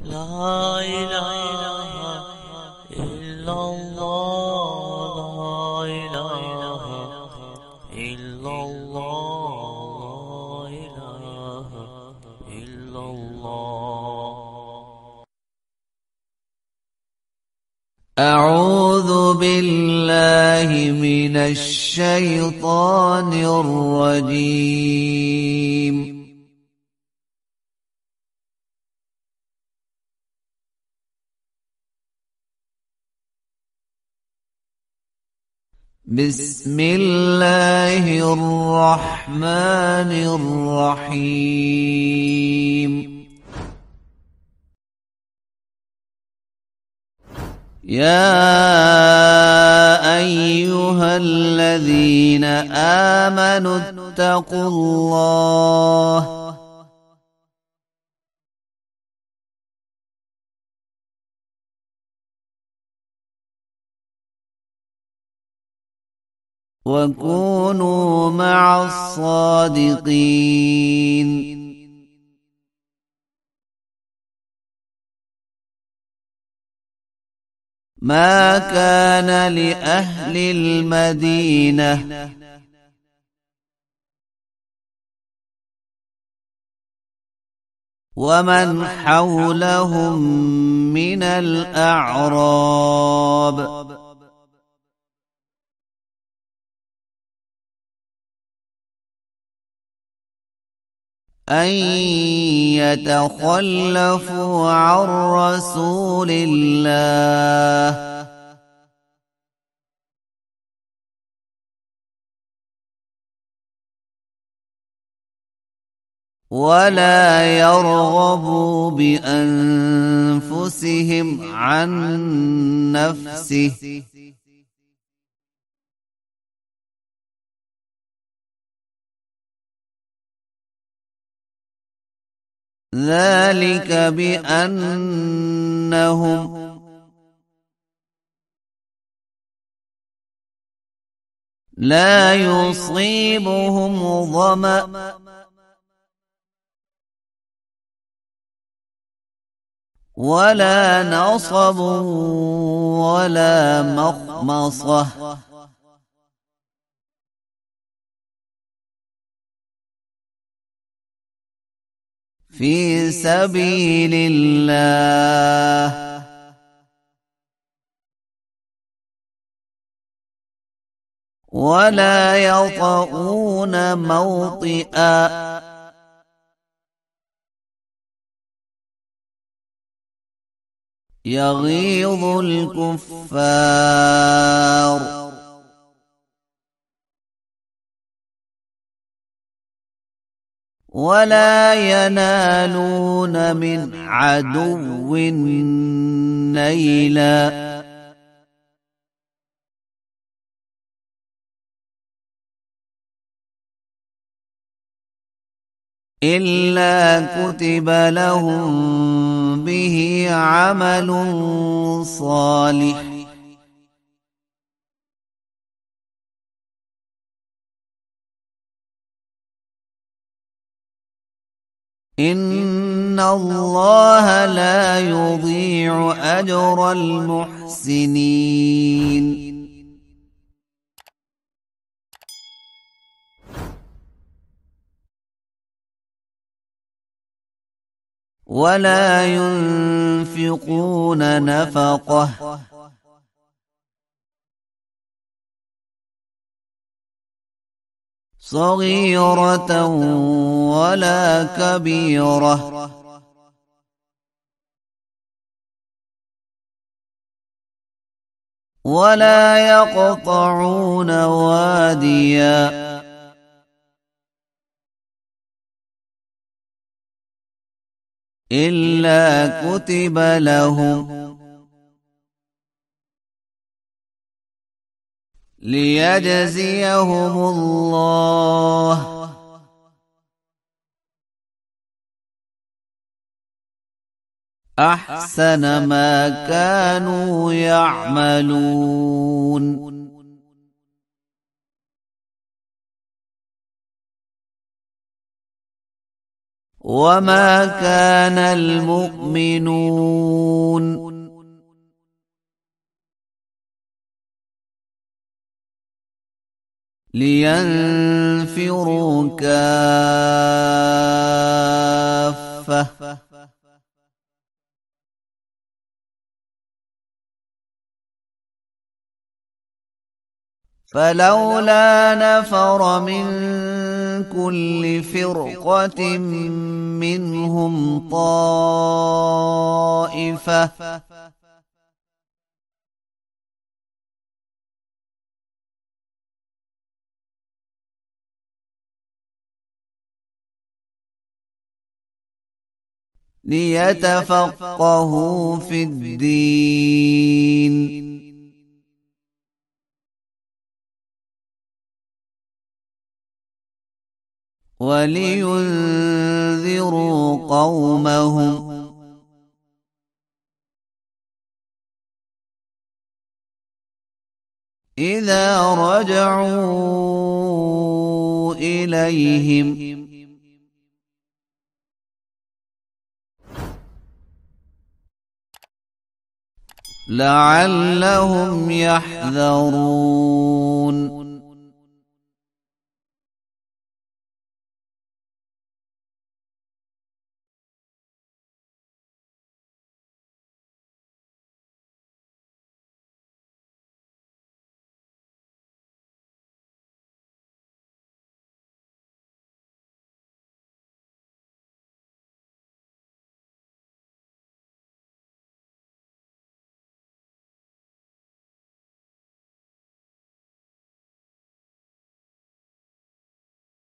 لا إله إلا الله، لا إله إلا الله، لا إله إلا الله. أعوذ بالله من الشيطان الرجيم. بسم الله الرحمن الرحيم. يا أيها الذين آمنوا اتقوا الله وكونوا مع الصادقين. ما كان لأهل المدينة ومن حولهم من الأعراب أن يتخلفوا عن رسول الله ولا يرغبوا بأنفسهم عن نفسه ذلك بأنهم لا يصيبهم ظمأ ولا نصب ولا مخمصة في سبيل الله ولا يطؤون موطئا يغيظ الكفار ولا ينالون من عدو نيلا إلا كتب لهم به عمل صالح إن الله لا يضيع أجر المحسنين. ولا ينفقون نفقة صغيرة ولا كبيرة ولا يقطعون واديا إلا كتب لهم ليجزيهم الله أحسن ما كانوا يعملون. وما كان المؤمنون لينفروا كافة فلولا نفر من كل فرقة منهم طائفة ليتفقهوا في الدين ولينذروا قومهم إذا رجعوا إليهم لعلهم يحذرون